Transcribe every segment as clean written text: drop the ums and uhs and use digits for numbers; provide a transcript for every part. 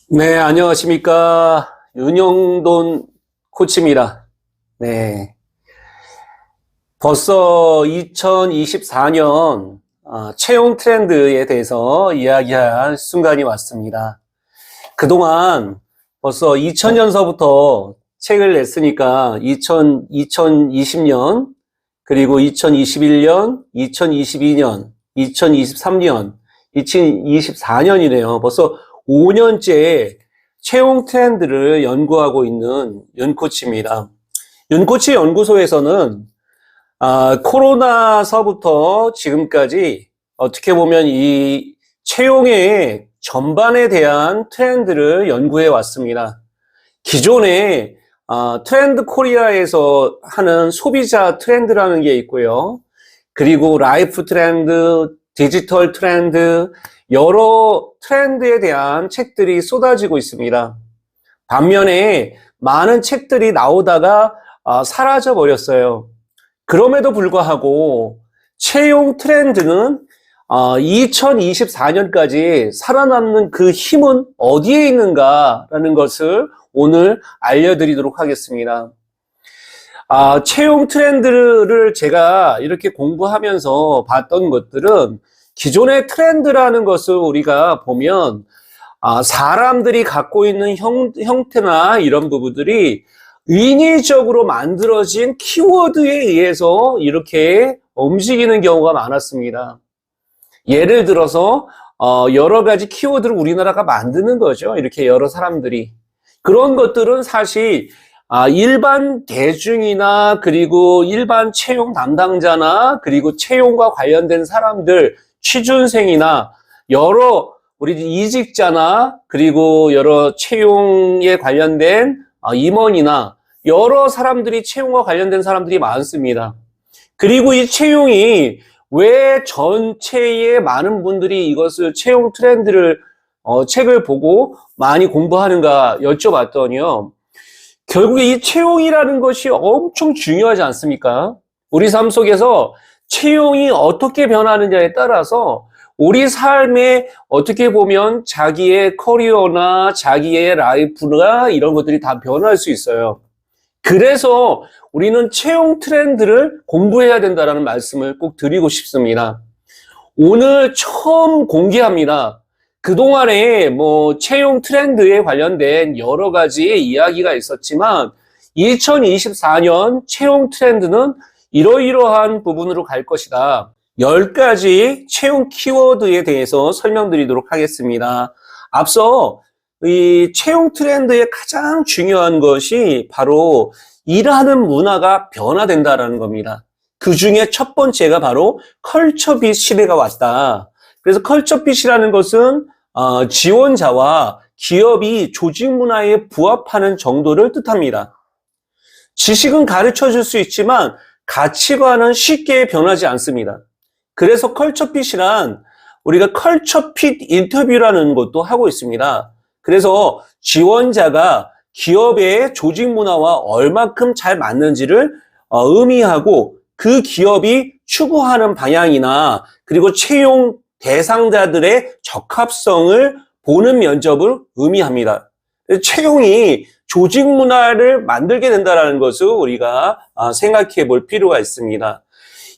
네, 안녕하십니까. 윤영돈 코치입니다. 네. 벌써 2024년 채용 트렌드에 대해서 이야기할 순간이 왔습니다. 그동안 벌써 2000년서부터 책을 냈으니까 2020년, 그리고 2021년, 2022년, 2023년, 2024년이네요. 벌써 5년째 채용 트렌드를 연구하고 있는 윤코치입니다. 윤코치 연구소에서는 코로나서부터 지금까지 어떻게 보면 이 채용의 전반에 대한 트렌드를 연구해 왔습니다. 기존에 트렌드 코리아에서 하는 소비자 트렌드라는 게 있고요. 그리고 라이프 트렌드, 디지털 트렌드, 여러 트렌드에 대한 책들이 쏟아지고 있습니다. 반면에 많은 책들이 나오다가 사라져 버렸어요. 그럼에도 불구하고 채용 트렌드는 2024년까지 살아남는 그 힘은 어디에 있는가라는 것을 오늘 알려드리도록 하겠습니다. 채용 트렌드를 제가 이렇게 공부하면서 봤던 것들은 기존의 트렌드라는 것을 우리가 보면 사람들이 갖고 있는 형태나 이런 부분들이 인위적으로 만들어진 키워드에 의해서 이렇게 움직이는 경우가 많았습니다. 예를 들어서 여러 가지 키워드를 우리나라가 만드는 거죠. 이렇게 여러 사람들이. 그런 것들은 사실 일반 대중이나 그리고 일반 채용 담당자나 그리고 채용과 관련된 사람들, 취준생이나 여러 우리 이직자나 그리고 여러 채용에 관련된 임원이나 여러 사람들이 채용과 관련된 사람들이 많습니다. 그리고 이 채용이 왜 전체의 많은 분들이 이것을 채용 트렌드를 책을 보고 많이 공부하는가 여쭤봤더니요. 결국에 이 채용이라는 것이 엄청 중요하지 않습니까? 우리 삶 속에서 채용이 어떻게 변하느냐에 따라서 우리 삶에 어떻게 보면 자기의 커리어나 자기의 라이프나 이런 것들이 다 변할 수 있어요. 그래서 우리는 채용 트렌드를 공부해야 된다는 말씀을 꼭 드리고 싶습니다. 오늘 처음 공개합니다. 그동안에 채용 트렌드에 관련된 여러 가지의 이야기가 있었지만 2024년 채용 트렌드는 이러이러한 부분으로 갈 것이다. 10가지 채용 키워드에 대해서 설명드리도록 하겠습니다. 앞서 이 채용 트렌드의 가장 중요한 것이 바로 일하는 문화가 변화된다라는 겁니다. 그 중에 첫 번째가 바로 컬처빗 시대가 왔다. 그래서 컬처빗이라는 것은 지원자와 기업이 조직 문화에 부합하는 정도를 뜻합니다. 지식은 가르쳐 줄 수 있지만 가치관은 쉽게 변하지 않습니다. 그래서 컬처핏이란 우리가 컬처핏 인터뷰라는 것도 하고 있습니다. 그래서 지원자가 기업의 조직 문화와 얼마큼 잘 맞는지를 의미하고 그 기업이 추구하는 방향이나 그리고 채용 대상자들의 적합성을 보는 면접을 의미합니다. 채용이 조직 문화를 만들게 된다는 것을 우리가 생각해 볼 필요가 있습니다.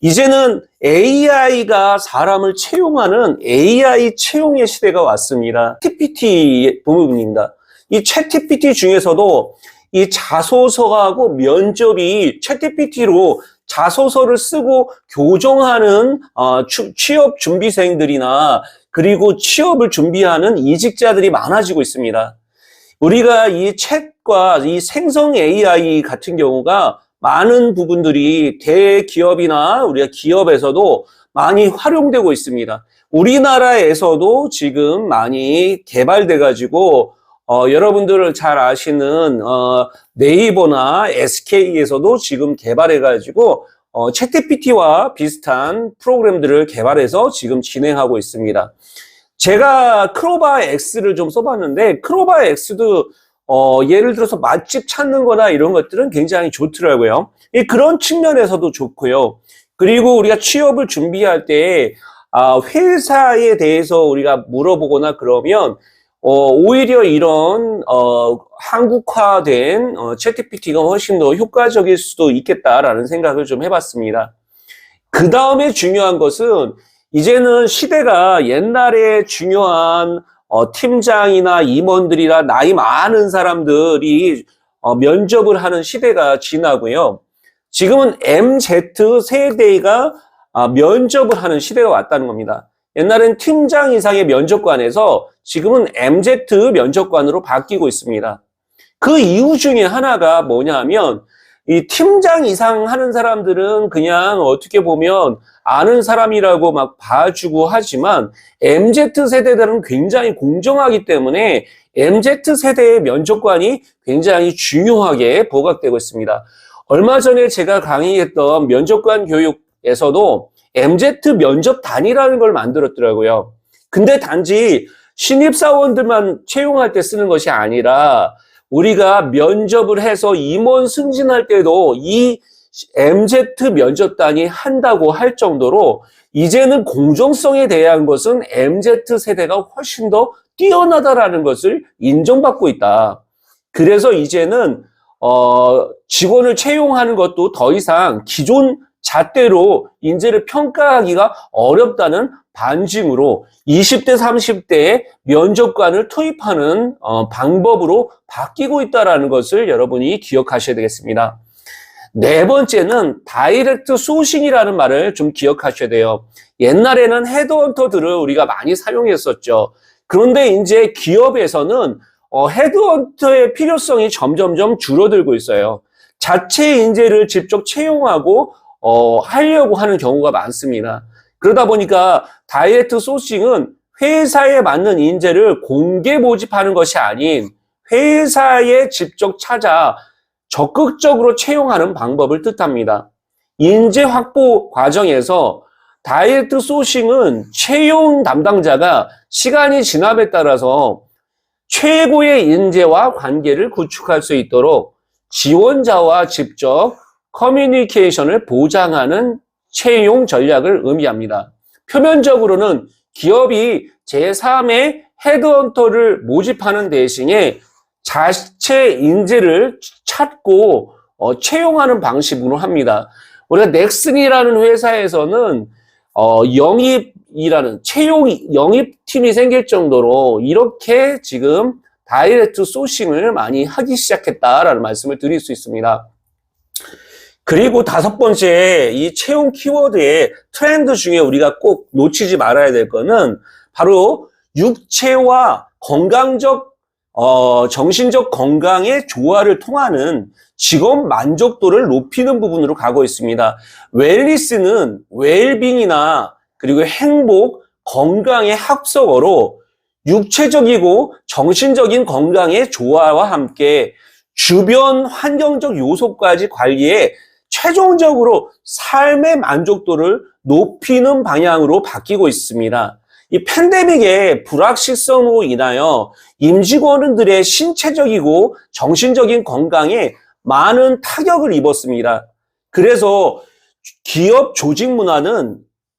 이제는 AI가 사람을 채용하는 AI 채용의 시대가 왔습니다. GPT 부분입니다. 이 챗GPT 중에서도 이 자소서하고 면접이 챗GPT로 자소서를 쓰고 교정하는 취업 준비생들이나 그리고 취업을 준비하는 이직자들이 많아지고 있습니다. 우리가 이 챗과 이 생성 AI 같은 경우가 많은 부분들이 대기업이나 우리가 기업에서도 많이 활용되고 있습니다. 우리나라에서도 지금 많이 개발돼 가지고 여러분들 잘 아시는 네이버나 SK에서도 지금 개발해 가지고 챗GPT와 비슷한 프로그램들을 개발해서 지금 진행하고 있습니다. 제가 크로바 X를 좀 써봤는데 크로바 X도 예를 들어서 맛집 찾는 거나 이런 것들은 굉장히 좋더라고요. 그런 측면에서도 좋고요. 그리고 우리가 취업을 준비할 때 회사에 대해서 우리가 물어보거나 그러면 오히려 이런 한국화된 챗GPT가 훨씬 더 효과적일 수도 있겠다라는 생각을 좀 해봤습니다. 그 다음에 중요한 것은 이제는 시대가 옛날에 중요한 팀장이나 임원들이나 나이 많은 사람들이 면접을 하는 시대가 지나고요. 지금은 MZ 세대가 면접을 하는 시대가 왔다는 겁니다. 옛날엔 팀장 이상의 면접관에서 지금은 MZ 면접관으로 바뀌고 있습니다. 그 이유 중에 하나가 뭐냐면 이 팀장 이상 하는 사람들은 그냥 어떻게 보면 아는 사람이라고 막 봐주고 하지만 MZ 세대들은 굉장히 공정하기 때문에 MZ 세대의 면접관이 굉장히 중요하게 부각되고 있습니다. 얼마 전에 제가 강의했던 면접관 교육에서도 MZ 면접단이라는 걸 만들었더라고요. 근데 단지 신입사원들만 채용할 때 쓰는 것이 아니라 우리가 면접을 해서 임원 승진할 때도 이 MZ 면접단이 한다고 할 정도로 이제는 공정성에 대한 것은 MZ 세대가 훨씬 더 뛰어나다라는 것을 인정받고 있다. 그래서 이제는 직원을 채용하는 것도 더 이상 기존 잣대로 인재를 평가하기가 어렵다는 반증으로 20대, 30대의 면접관을 투입하는 방법으로 바뀌고 있다는 것을 여러분이 기억하셔야 되겠습니다. 네 번째는 다이렉트 소싱이라는 말을 좀 기억하셔야 돼요. 옛날에는 헤드헌터들을 우리가 많이 사용했었죠. 그런데 이제 기업에서는 헤드헌터의 필요성이 점점점 줄어들고 있어요. 자체 인재를 직접 채용하고 하려고 하는 경우가 많습니다. 그러다 보니까 다이렉트 소싱은 회사에 맞는 인재를 공개 모집하는 것이 아닌 회사에 직접 찾아 적극적으로 채용하는 방법을 뜻합니다. 인재 확보 과정에서 다이렉트 소싱은 채용 담당자가 시간이 지남에 따라서 최고의 인재와 관계를 구축할 수 있도록 지원자와 직접 커뮤니케이션을 보장하는 채용 전략을 의미합니다. 표면적으로는 기업이 제3의 헤드헌터를 모집하는 대신에 자체 인재를 찾고 채용하는 방식으로 합니다. 우리가 넥슨이라는 회사에서는 채용 영입팀이 생길 정도로 이렇게 지금 다이렉트 소싱을 많이 하기 시작했다라는 말씀을 드릴 수 있습니다. 그리고 다섯 번째, 이 채용 키워드의 트렌드 중에 우리가 꼭 놓치지 말아야 될 거는 바로 육체와 정신적 건강의 조화를 통하는 직업 만족도를 높이는 부분으로 가고 있습니다. 웰리스는 웰빙이나 그리고 행복, 건강의 합성어로 육체적이고 정신적인 건강의 조화와 함께 주변 환경적 요소까지 관리해 최종적으로 삶의 만족도를 높이는 방향으로 바뀌고 있습니다. 이 팬데믹의 불확실성으로 인하여 임직원들의 신체적이고 정신적인 건강에 많은 타격을 입었습니다. 그래서 기업 조직 문화는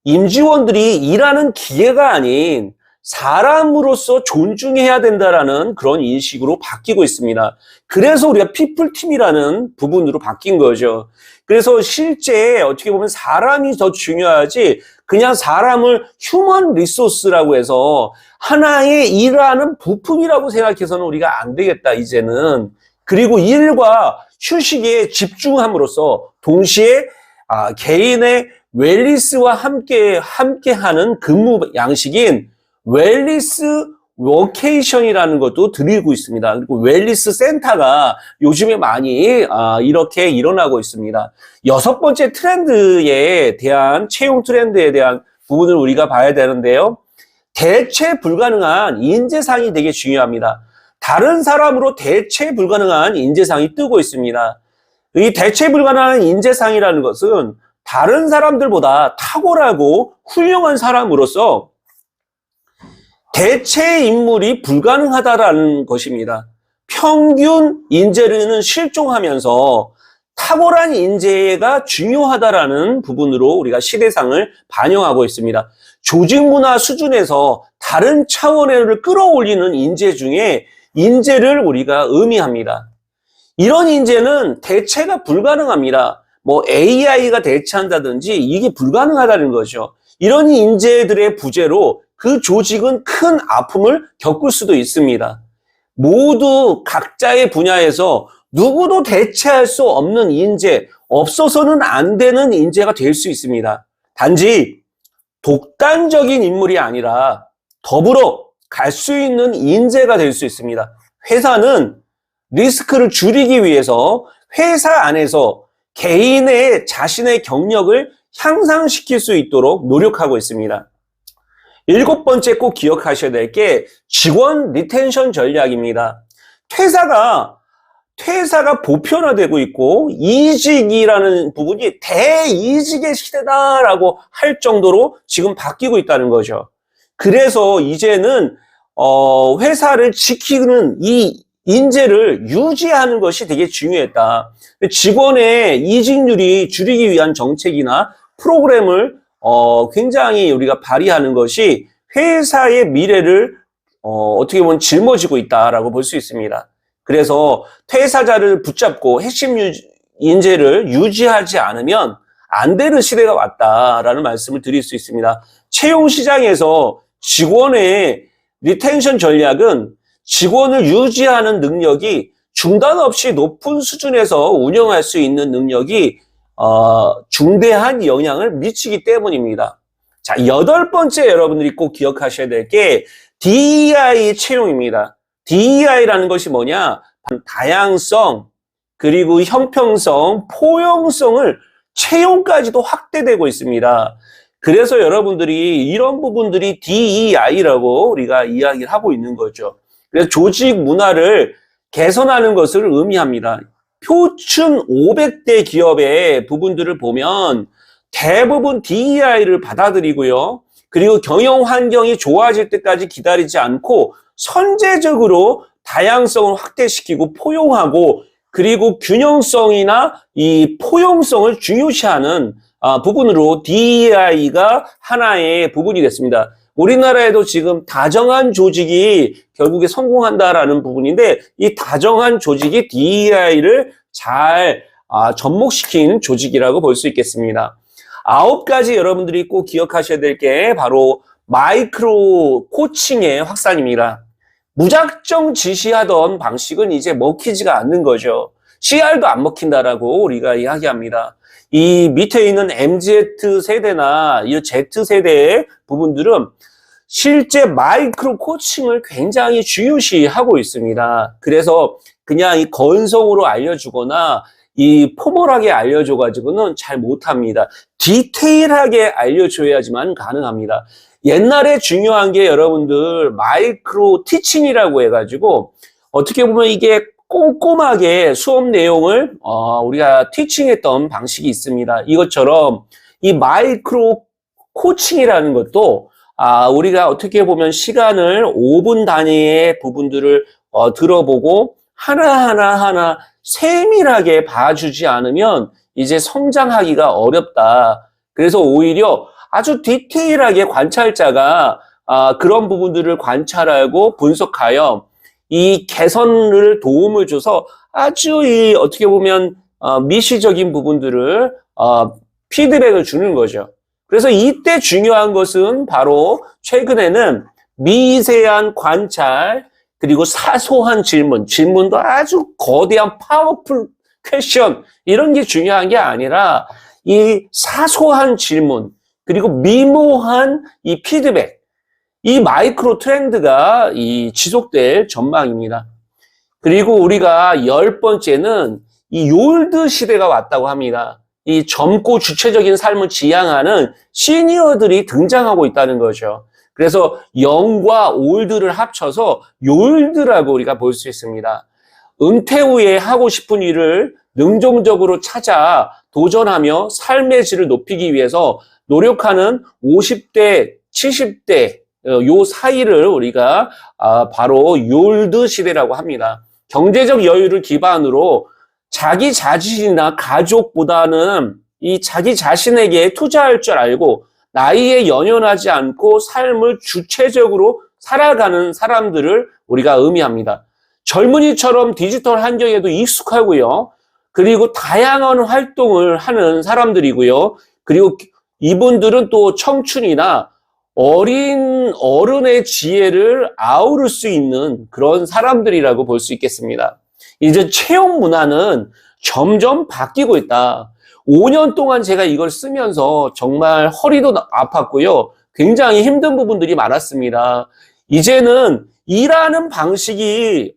임직원들이 일하는 기계가 아닌 사람으로서 존중해야 된다라는 그런 인식으로 바뀌고 있습니다. 그래서 우리가 피플팀이라는 부분으로 바뀐 거죠. 그래서 실제 어떻게 보면 사람이 더 중요하지 그냥 사람을 휴먼 리소스라고 해서 하나의 일하는 부품이라고 생각해서는 우리가 안 되겠다, 이제는. 그리고 일과 휴식에 집중함으로써 동시에 개인의 웰리스와 함께하는 근무 양식인 웰리스 워케이션이라는 것도 드리고 있습니다. 그리고 웰리스 센터가 요즘에 많이 이렇게 일어나고 있습니다. 여섯 번째 트렌드에 대한 채용 트렌드에 대한 부분을 우리가 봐야 되는데요. 대체 불가능한 인재상이 되게 중요합니다. 다른 사람으로 대체 불가능한 인재상이 뜨고 있습니다. 이 대체 불가능한 인재상이라는 것은 다른 사람들보다 탁월하고 훌륭한 사람으로서 대체 인물이 불가능하다라는 것입니다. 평균 인재는 실종하면서 탁월한 인재가 중요하다라는 부분으로 우리가 시대상을 반영하고 있습니다. 조직 문화 수준에서 다른 차원을 끌어올리는 인재 중에 인재를 우리가 의미합니다. 이런 인재는 대체가 불가능합니다. 뭐 AI가 대체한다든지 이게 불가능하다는 거죠. 이런 인재들의 부재로 그 조직은 큰 아픔을 겪을 수도 있습니다. 모두 각자의 분야에서 누구도 대체할 수 없는 인재, 없어서는 안 되는 인재가 될 수 있습니다. 단지 독단적인 인물이 아니라 더불어 갈 수 있는 인재가 될 수 있습니다. 회사는 리스크를 줄이기 위해서 회사 안에서 개인의 자신의 경력을 향상시킬 수 있도록 노력하고 있습니다. 7번째 꼭 기억하셔야 될 게 직원 리텐션 전략입니다. 퇴사가 보편화되고 있고 이직이라는 부분이 대이직의 시대다라고 할 정도로 지금 바뀌고 있다는 거죠. 그래서 이제는 회사를 지키는 이 인재를 유지하는 것이 되게 중요했다. 직원의 이직률이 줄이기 위한 정책이나 프로그램을 굉장히 우리가 발휘하는 것이 회사의 미래를 어떻게 보면 짊어지고 있다라고 볼 수 있습니다. 그래서 퇴사자를 붙잡고 핵심 인재를 유지하지 않으면 안 되는 시대가 왔다라는 말씀을 드릴 수 있습니다. 채용 시장에서 직원의 리텐션 전략은 직원을 유지하는 능력이 중단 없이 높은 수준에서 운영할 수 있는 능력이 중대한 영향을 미치기 때문입니다. 자, 8번째 여러분들이 꼭 기억하셔야 될 게 DEI 채용입니다. DEI라는 것이 뭐냐? 다양성, 그리고 형평성, 포용성을 채용까지도 확대되고 있습니다. 그래서 여러분들이 이런 부분들이 DEI라고 우리가 이야기를 하고 있는 거죠. 그래서 조직 문화를 개선하는 것을 의미합니다. 표준 500대 기업의 부분들을 보면 대부분 DEI를 받아들이고요. 그리고 경영 환경이 좋아질 때까지 기다리지 않고 선제적으로 다양성을 확대시키고 포용하고 그리고 균형성이나 이 포용성을 중요시하는 부분으로 DEI가 하나의 부분이 됐습니다. 우리나라에도 지금 다정한 조직이 결국에 성공한다라는 부분인데 이 다정한 조직이 DEI를 잘 접목시킨 조직이라고 볼 수 있겠습니다. 9가지 여러분들이 꼭 기억하셔야 될 게 바로 마이크로 코칭의 확산입니다. 무작정 지시하던 방식은 이제 먹히지가 않는 거죠. CR도 안 먹힌다라고 우리가 이야기합니다. 이 밑에 있는 MZ 세대나 이 Z세대의 부분들은 실제 마이크로 코칭을 굉장히 중요시하고 있습니다. 그래서 그냥 이 건성으로 알려주거나 이 포멀하게 알려줘가지고는 잘 못합니다. 디테일하게 알려줘야지만 가능합니다. 옛날에 중요한 게 여러분들 마이크로 티칭이라고 해가지고 어떻게 보면 이게 꼼꼼하게 수업 내용을 우리가 티칭했던 방식이 있습니다. 이것처럼 이 마이크로 코칭이라는 것도 우리가 어떻게 보면 시간을 5분 단위의 부분들을 들어보고 하나하나 세밀하게 봐주지 않으면 이제 성장하기가 어렵다. 그래서 오히려 아주 디테일하게 관찰자가 그런 부분들을 관찰하고 분석하여 이 개선을 도움을 줘서 아주 이 어떻게 보면 미시적인 부분들을 피드백을 주는 거죠. 그래서 이때 중요한 것은 바로 최근에는 미세한 관찰 그리고 사소한 질문도 아주 거대한 파워풀 퀘션 이런 게 중요한 게 아니라 이 사소한 질문 그리고 미모한 이 피드백 이 마이크로 트렌드가 이 지속될 전망입니다. 그리고 우리가 10번째는 이 요일드 시대가 왔다고 합니다. 이 젊고 주체적인 삶을 지향하는 시니어들이 등장하고 있다는 거죠. 그래서 영과 올드를 합쳐서 요일드라고 우리가 볼 수 있습니다. 은퇴 후에 하고 싶은 일을 능동적으로 찾아 도전하며 삶의 질을 높이기 위해서 노력하는 50대, 70대 요 사이를 우리가 바로 요일드 시대라고 합니다. 경제적 여유를 기반으로 자기 자신이나 가족보다는 이 자기 자신에게 투자할 줄 알고 나이에 연연하지 않고 삶을 주체적으로 살아가는 사람들을 우리가 의미합니다. 젊은이처럼 디지털 환경에도 익숙하고요. 그리고 다양한 활동을 하는 사람들이고요. 그리고 이분들은 또 청춘이나 어린 어른의 지혜를 아우를 수 있는 그런 사람들이라고 볼 수 있겠습니다. 이제 채용 문화는 점점 바뀌고 있다. 5년 동안 제가 이걸 쓰면서 정말 허리도 아팠고요. 굉장히 힘든 부분들이 많았습니다. 이제는 일하는 방식이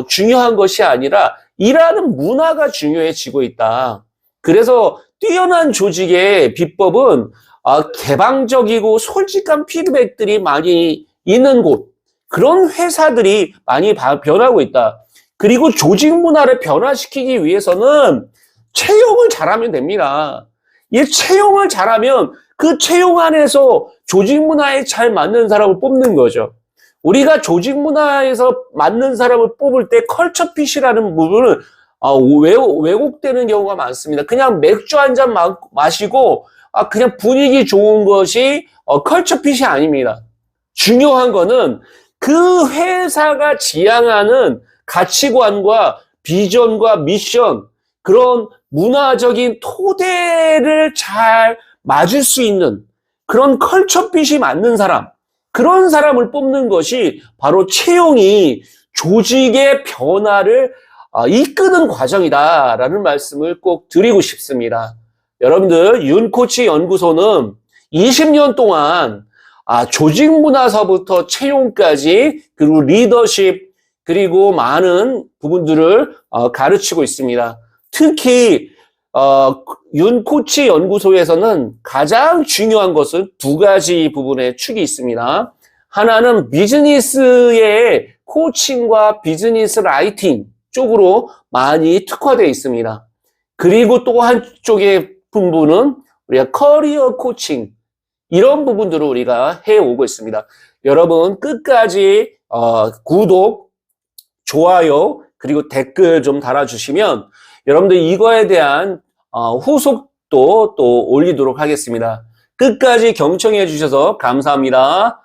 중요한 것이 아니라 일하는 문화가 중요해지고 있다. 그래서 뛰어난 조직의 비법은 개방적이고 솔직한 피드백들이 많이 있는 곳, 그런 회사들이 많이 변하고 있다. 그리고 조직 문화를 변화시키기 위해서는 채용을 잘하면 됩니다. 이 채용을 잘하면 그 채용 안에서 조직 문화에 잘 맞는 사람을 뽑는 거죠. 우리가 조직 문화에서 맞는 사람을 뽑을 때 컬처핏이라는 부분은 왜곡되는 경우가 많습니다. 그냥 맥주 한 잔 마시고 그냥 분위기 좋은 것이 컬처핏이 아닙니다. 중요한 거는 그 회사가 지향하는 가치관과 비전과 미션, 그런 문화적인 토대를 잘 맞을 수 있는 그런 컬처핏이 맞는 사람, 그런 사람을 뽑는 것이 바로 채용이 조직의 변화를 이끄는 과정이다라는 말씀을 꼭 드리고 싶습니다. 여러분들, 윤코치 연구소는 20년 동안 조직 문화서부터 채용까지, 그리고 리더십, 그리고 많은 부분들을 가르치고 있습니다. 특히 윤코치 연구소에서는 가장 중요한 것은 두 가지 부분의 축이 있습니다. 하나는 비즈니스의 코칭과 비즈니스 라이팅 쪽으로 많이 특화되어 있습니다. 그리고 또 한쪽의 부분은 우리가 커리어 코칭, 이런 부분들을 우리가 해오고 있습니다. 여러분 끝까지 구독, 좋아요, 그리고 댓글 좀 달아주시면 여러분들 이거에 대한 후속도 또 올리도록 하겠습니다. 끝까지 경청해 주셔서 감사합니다.